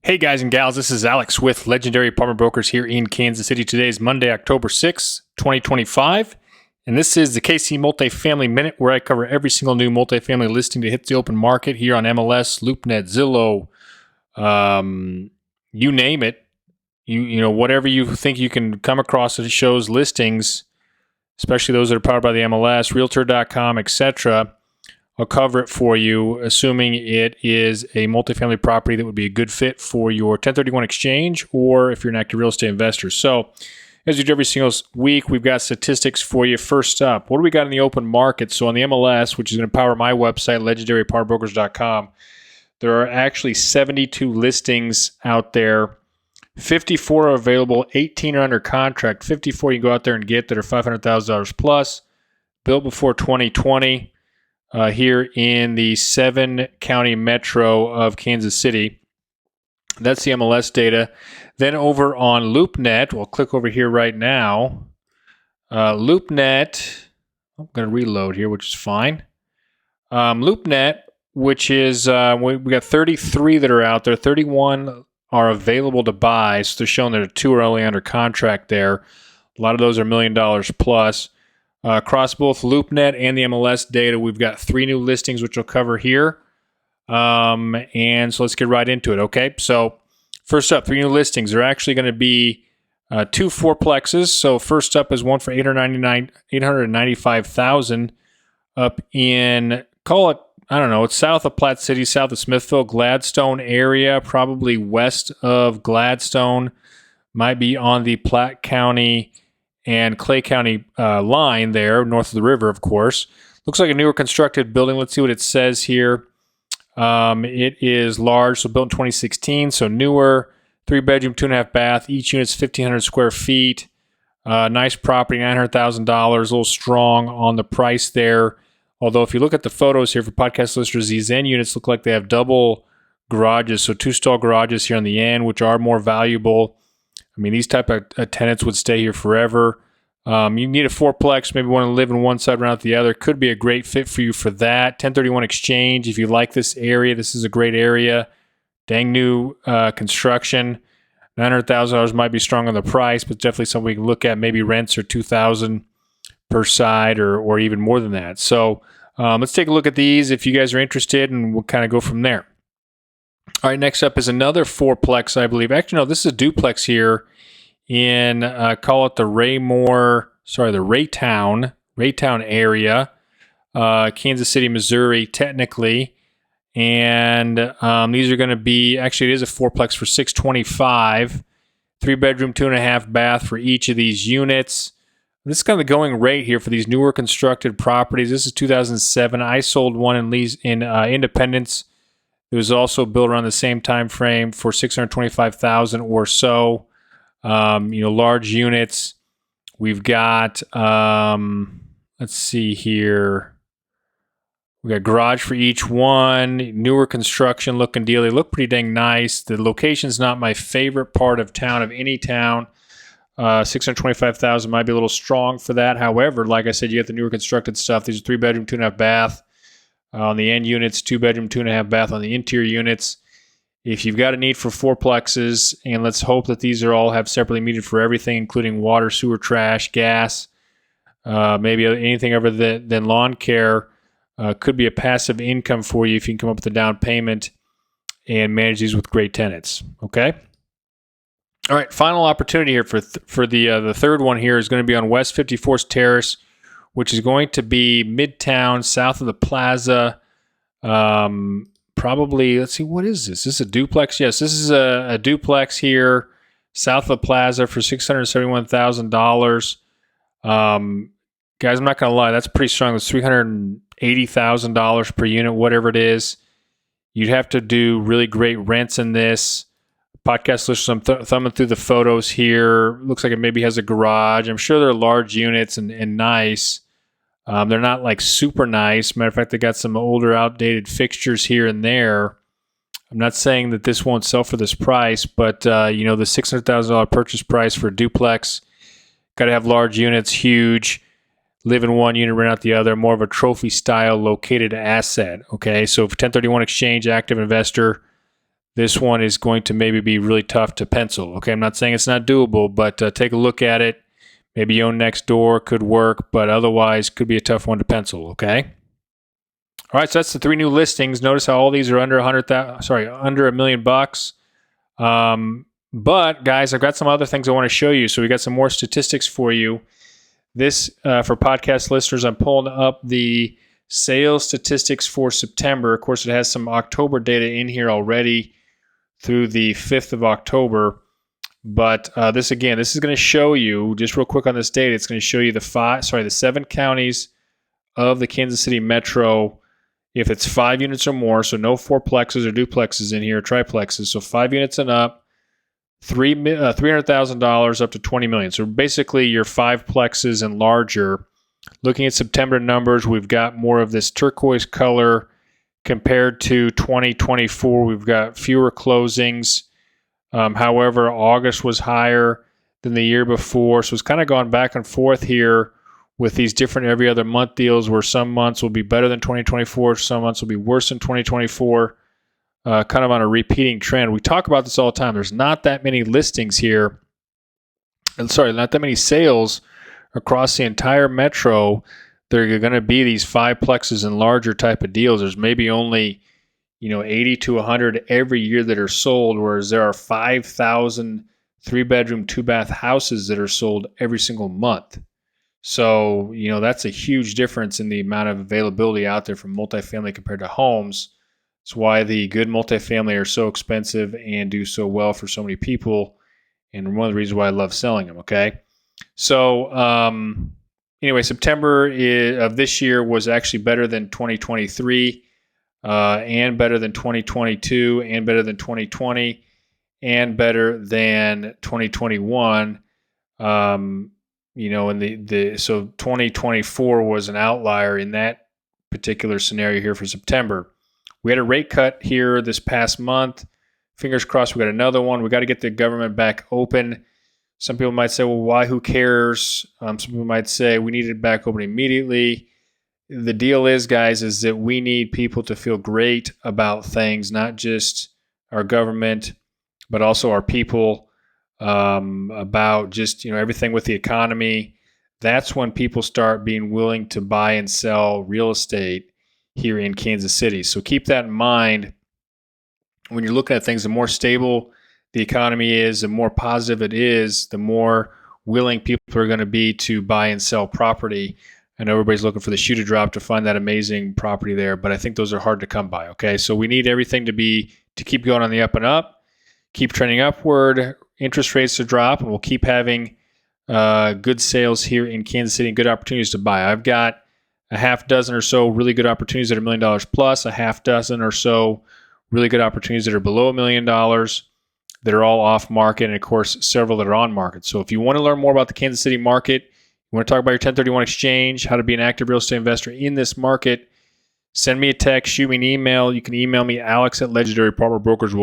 Hey guys and gals, this is Alex with Legendary Apartment Brokers here in Kansas City. Today is Monday, October 6th, 2025. And this is the KC Multifamily Minute, where I cover every single new multifamily listing that hits the open market here on MLS, LoopNet, Zillow, you name it. You know, whatever you think you can come across that shows listings, especially those that are powered by the MLS, Realtor.com, etc. I'll cover it for you, assuming it is a multifamily property that would be a good fit for your 1031 exchange or if you're an active real estate investor. So, as we do every single week, we've got statistics for you. First up, what do we got in the open market? So on the MLS, which is going to power my website, legendaryapartmentbrokers.com, there are actually 72 listings out there. 54 are available, 18 are under contract. 54 you can go out there and get that are $500,000 plus, built before 2020. Here in the 7-county metro of Kansas City. That's the MLS data. Then over on LoopNet, we'll click over here right now. LoopNet, I'm going to reload here, which is fine. LoopNet, which is, we got 33 that are out there. 31 are available to buy. So they're showing that 2 are only under contract there. A lot of those are $1 million plus. Across both LoopNet and the MLS data, we've got 3 new listings, which we'll cover here. And so let's get right into it, okay? So first up, 3 new listings. They're actually going to be 2 fourplexes. So first up is one for $895,000 up in, call it, I don't know, it's south of Platte City, south of Smithville, Gladstone area, probably west of Gladstone, might be on the Platte County and Clay County line there, north of the river, of course. Looks like a newer constructed building. Let's see what it says here. It is large, so built in 2016, so newer, 3-bedroom, 2.5 bath. Each unit's 1,500 square feet. Nice property, $900,000, a little strong on the price there. Although if you look at the photos here for podcast listeners, these end units look like they have double garages, so 2-stall garages here on the end, which are more valuable. I mean, these type of tenants would stay here forever. You need a fourplex, maybe want to live in one side, rent out the other. Could be a great fit for you for that. 1031 exchange, if you like this area, this is a great area. Dang new construction. $900,000 might be strong on the price, but definitely something we can look at. Maybe rents are $2,000 per side or even more than that. So let's take a look at these if you guys are interested, and we'll kind of go from there. All right, next up is another fourplex, I believe. Actually, no, this is a duplex here in, call it the Raytown area, Kansas City, Missouri, technically. And these are going to be, actually, it is a fourplex for $625, 3-bedroom, 2.5 bath for each of these units. This is kind of the going rate here for these newer constructed properties. This is 2007. I sold one in Independence. It was also built around the same time frame for $625,000 or so. Large units. We've got, let's see here. We got garage for each one. Newer construction looking deal. They look pretty dang nice. The location's not my favorite part of town, of any town. $625,000 might be a little strong for that. However, like I said, you get the newer constructed stuff. These are 3-bedroom, 2.5 bath. On the end units, 2-bedroom, 2.5 bath on the interior units. If you've got a need for fourplexes, and let's hope that these are all have separately metered for everything, including water, sewer, trash, gas, maybe anything other than lawn care, could be a passive income for you if you can come up with a down payment and manage these with great tenants. Okay. All right. Final opportunity here for the third one here is going to be on West 54th Terrace, which is going to be Midtown, south of the plaza. Probably, let's see, what is this? Is this a duplex? Yes, this is a duplex here, south of the plaza for $671,000. Guys, I'm not going to lie, that's pretty strong. It's $380,000 per unit, whatever it is. You'd have to do really great rents in this. Podcast listeners, I'm thumbing through the photos here. Looks like it maybe has a garage. I'm sure they're large units and nice. They're not like super nice. Matter of fact, they got some older, outdated fixtures here and there. I'm not saying that this won't sell for this price, but the $600,000 purchase price for a duplex, got to have large units, huge. Live in one unit, rent out the other. More of a trophy style located asset. Okay, so for 1031 exchange, active investor, this one is going to maybe be really tough to pencil. Okay, I'm not saying it's not doable, but take a look at it. Maybe you own next door, could work, but otherwise could be a tough one to pencil. Okay. All right, so that's the 3 new listings. Notice how all these are under under $1 million bucks. But guys, I've got some other things I want to show you. So we got some more statistics for you. This for podcast listeners, I'm pulling up the sales statistics for September. Of course, it has some October data in here already through the 5th of October. But this is going to show you, just real quick on this data, it's going to show you the 7 counties of the Kansas City metro. If it's 5 units or more, so no fourplexes or duplexes in here, triplexes, so 5 units and up, $300,000 up to $20 million. So basically your 5plexes and larger. Looking at September numbers, we've got more of this turquoise color compared to 2024. We've got fewer closings. However, August was higher than the year before, so it's kind of gone back and forth here with these different every other month deals where some months will be better than 2024, some months will be worse than 2024, kind of on a repeating trend. We talk about this all the time. There's not that many listings here. Not that many sales across the entire metro. There are going to be these 5plexes and larger type of deals. There's maybe only 80 to 100 every year that are sold, whereas there are 5,000 3-bedroom, 2-bath houses that are sold every single month. So, that's a huge difference in the amount of availability out there for multifamily compared to homes. It's why the good multifamily are so expensive and do so well for so many people. And one of the reasons why I love selling them, okay? So, anyway, September of this year was actually better than 2023 and better than 2022 and better than 2020 and better than 2021. So 2024 was an outlier in that particular scenario here for September. We had a rate cut here this past month. Fingers crossed we got another one. We got to get the government back open. Some people might say, well, why? Who cares? Some people might say we need it back open immediately. The deal is, guys, is that we need people to feel great about things, not just our government, but also our people. About just everything with the economy. That's when people start being willing to buy and sell real estate here in Kansas City. So keep that in mind when you're looking at things. The more stable the economy is, the more positive it is, the more willing people are going to be to buy and sell property. I know everybody's looking for the shoe to drop to find that amazing property there, but I think those are hard to come by. Okay, so we need everything to keep going on the up and up, keep trending upward. Interest rates to drop, and we'll keep having good sales here in Kansas City and good opportunities to buy. I've got a half dozen or so really good opportunities that are $1 million plus, a half dozen or so really good opportunities that are below $1 million that are all off market, and of course, several that are on market. So if you want to learn more about the Kansas City market, you want to talk about your 1031 exchange, how to be an active real estate investor in this market, send me a text, shoot me an email. You can email me, Alex at Legendary Apartment Brokers.